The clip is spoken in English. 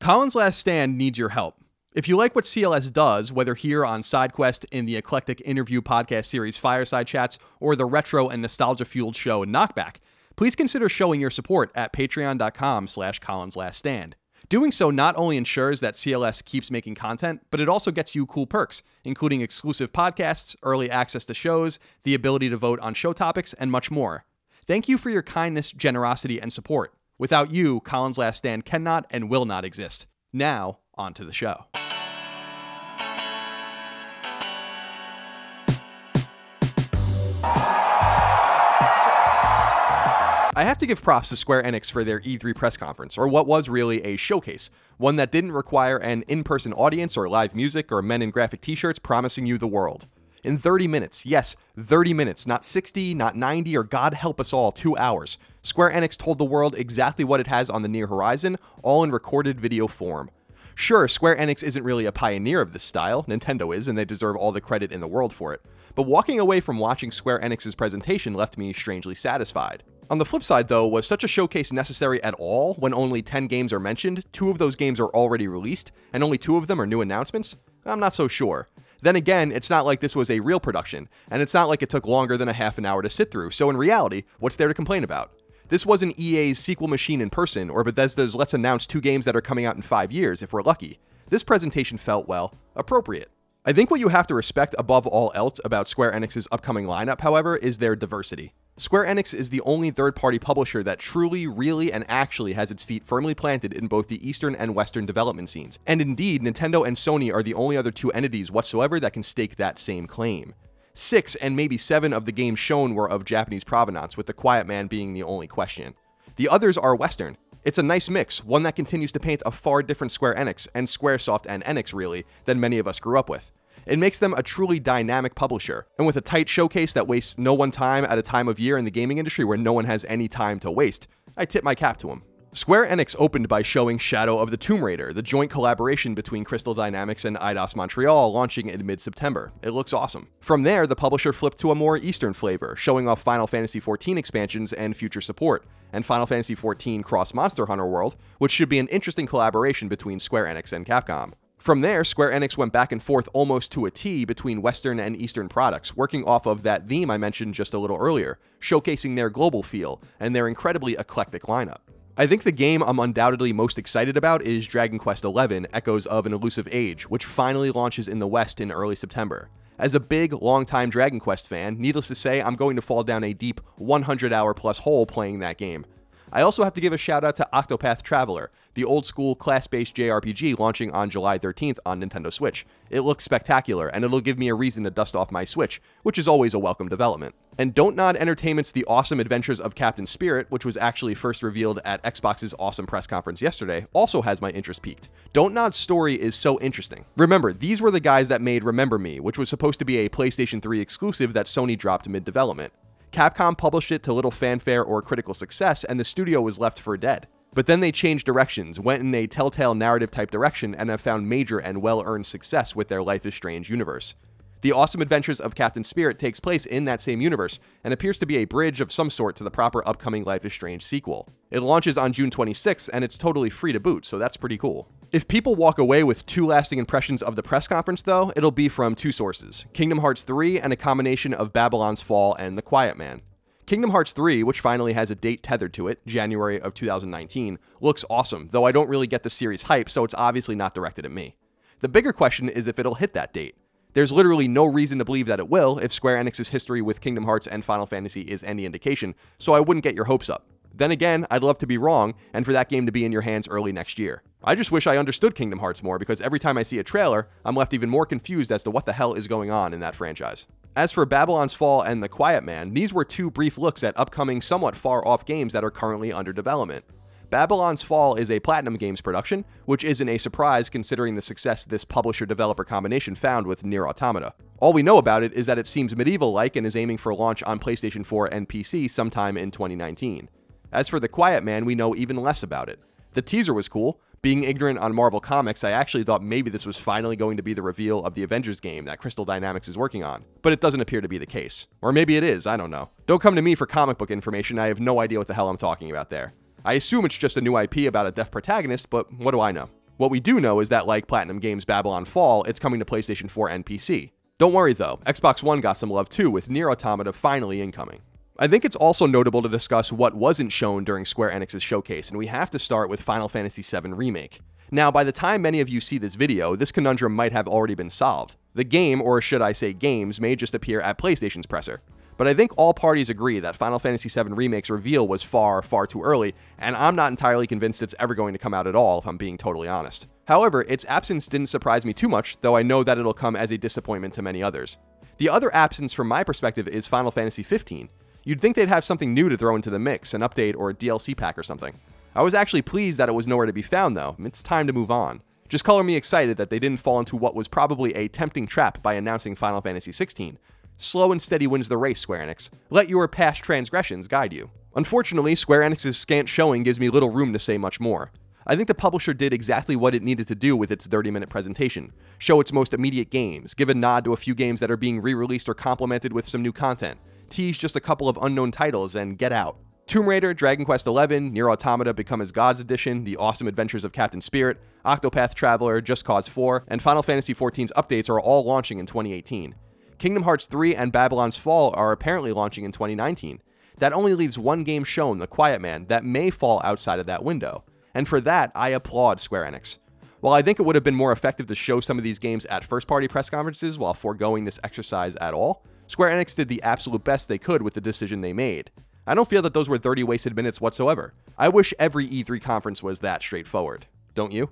Colin's Last Stand needs your help. If you like what CLS does, whether here on SideQuest in the eclectic interview podcast series Fireside Chats or the retro and nostalgia-fueled show Knockback, please consider showing your support at patreon.com/ColinsLastStand. Doing so not only ensures that CLS keeps making content, but it also gets you cool perks, including exclusive podcasts, early access to shows, the ability to vote on show topics, and much more. Thank you for your kindness, generosity, and support. Without you, Colin's Last Stand cannot and will not exist. Now, on to the show. I have to give props to Square Enix for their E3 press conference, or what was really a showcase, one that didn't require an in-person audience or live music or men in graphic t-shirts promising you the world. In 30 minutes, yes, 30 minutes, not 60, not 90, or God help us all, 2 hours, Square Enix told the world exactly what it has on the near horizon, all in recorded video form. Sure, Square Enix isn't really a pioneer of this style, Nintendo is, and they deserve all the credit in the world for it. But walking away from watching Square Enix's presentation left me strangely satisfied. On the flip side though, was such a showcase necessary at all when only 10 games are mentioned, 2 of those games are already released, and only 2 of them are new announcements? I'm not so sure. Then again, it's not like this was a real production, and it's not like it took longer than a half an hour to sit through, so in reality, what's there to complain about? This wasn't EA's sequel machine in person, or Bethesda's let's announce 2 games that are coming out in 5 years if we're lucky. This presentation felt, well, appropriate. I think what you have to respect above all else about Square Enix's upcoming lineup, however, is their diversity. Square Enix is the only third-party publisher that truly, really, and actually has its feet firmly planted in both the Eastern and Western development scenes. And indeed, Nintendo and Sony are the only other 2 entities whatsoever that can stake that same claim. 6 and maybe 7 of the games shown were of Japanese provenance, with The Quiet Man being the only question. The others are Western. It's a nice mix, one that continues to paint a far different Square Enix, and Squaresoft and Enix really, than many of us grew up with. It makes them a truly dynamic publisher, and with a tight showcase that wastes no one time at a time of year in the gaming industry where no one has any time to waste, I tip my cap to them. Square Enix opened by showing Shadow of the Tomb Raider, the joint collaboration between Crystal Dynamics and Eidos Montreal, launching in mid-September. It looks awesome. From there, the publisher flipped to a more Eastern flavor, showing off Final Fantasy XIV expansions and future support, and Final Fantasy XIV Cross Monster Hunter World, which should be an interesting collaboration between Square Enix and Capcom. From there, Square Enix went back and forth almost to a T between Western and Eastern products, working off of that theme I mentioned just a little earlier, showcasing their global feel and their incredibly eclectic lineup. I think the game I'm undoubtedly most excited about is Dragon Quest XI: Echoes of an Elusive Age, which finally launches in the West in early September. As a big, long-time Dragon Quest fan, needless to say, I'm going to fall down a deep 100-hour-plus hole playing that game. I also have to give a shout out to Octopath Traveler, the old-school class-based JRPG launching on July 13th on Nintendo Switch. It looks spectacular, and it'll give me a reason to dust off my Switch, which is always a welcome development. And Don't Nod Entertainment's The Awesome Adventures of Captain Spirit, which was actually first revealed at Xbox's awesome press conference yesterday, also has my interest peaked. Don't Nod's story is so interesting. Remember, these were the guys that made Remember Me, which was supposed to be a PlayStation 3 exclusive that Sony dropped mid-development. Capcom published it to little fanfare or critical success, and the studio was left for dead. But then they changed directions, went in a telltale narrative type direction, and have found major and well-earned success with their Life is Strange universe. The Awesome Adventures of Captain Spirit takes place in that same universe, and appears to be a bridge of some sort to the proper upcoming Life is Strange sequel. It launches on June 26th, and it's totally free to boot, so that's pretty cool. If people walk away with 2 lasting impressions of the press conference though, it'll be from 2 sources, Kingdom Hearts 3 and a combination of Babylon's Fall and The Quiet Man. Kingdom Hearts 3, which finally has a date tethered to it, January of 2019, looks awesome, though I don't really get the series hype, so it's obviously not directed at me. The bigger question is if it'll hit that date. There's literally no reason to believe that it will if Square Enix's history with Kingdom Hearts and Final Fantasy is any indication, so I wouldn't get your hopes up. Then again, I'd love to be wrong, and for that game to be in your hands early next year. I just wish I understood Kingdom Hearts more, because every time I see a trailer, I'm left even more confused as to what the hell is going on in that franchise. As for Babylon's Fall and The Quiet Man, these were 2 brief looks at upcoming somewhat far-off games that are currently under development. Babylon's Fall is a Platinum Games production, which isn't a surprise considering the success this publisher-developer combination found with Nier Automata. All we know about it is that it seems medieval-like and is aiming for launch on PlayStation 4 and PC sometime in 2019. As for The Quiet Man, we know even less about it. The teaser was cool. Being ignorant on Marvel Comics, I actually thought maybe this was finally going to be the reveal of the Avengers game that Crystal Dynamics is working on, but it doesn't appear to be the case. Or maybe it is, I don't know. Don't come to me for comic book information, I have no idea what the hell I'm talking about there. I assume it's just a new IP about a deaf protagonist, but what do I know? What we do know is that like Platinum Games' Babylon Fall, it's coming to PlayStation 4 and PC. Don't worry though, Xbox One got some love too, with Nier Automata finally incoming. I think it's also notable to discuss what wasn't shown during Square Enix's showcase, and we have to start with Final Fantasy VII Remake. Now, by the time many of you see this video, this conundrum might have already been solved. The game, or should I say games, may just appear at PlayStation's presser. But I think all parties agree that Final Fantasy VII Remake's reveal was far, far too early, and I'm not entirely convinced it's ever going to come out at all, if I'm being totally honest. However, its absence didn't surprise me too much, though I know that it'll come as a disappointment to many others. The other absence from my perspective is Final Fantasy 15. You'd think they'd have something new to throw into the mix, an update or a DLC pack or something. I was actually pleased that it was nowhere to be found though. It's time to move on. Just color me excited that they didn't fall into what was probably a tempting trap by announcing Final Fantasy 16. Slow and steady wins the race, Square Enix. Let your past transgressions guide you. Unfortunately, Square Enix's scant showing gives me little room to say much more. I think the publisher did exactly what it needed to do with its 30-minute presentation. Show its most immediate games, give a nod to a few games that are being re-released or complemented with some new content, tease just a couple of unknown titles, and get out. Tomb Raider, Dragon Quest XI, Nier Automata Become as Gods Edition, The Awesome Adventures of Captain Spirit, Octopath Traveler, Just Cause 4, and Final Fantasy XIV's updates are all launching in 2018. Kingdom Hearts 3 and Babylon's Fall are apparently launching in 2019. That only leaves one game shown, The Quiet Man, that may fall outside of that window. And for that, I applaud Square Enix. While I think it would have been more effective to show some of these games at first-party press conferences while foregoing this exercise at all, Square Enix did the absolute best they could with the decision they made. I don't feel that those were 30 wasted minutes whatsoever. I wish every E3 conference was that straightforward. Don't you?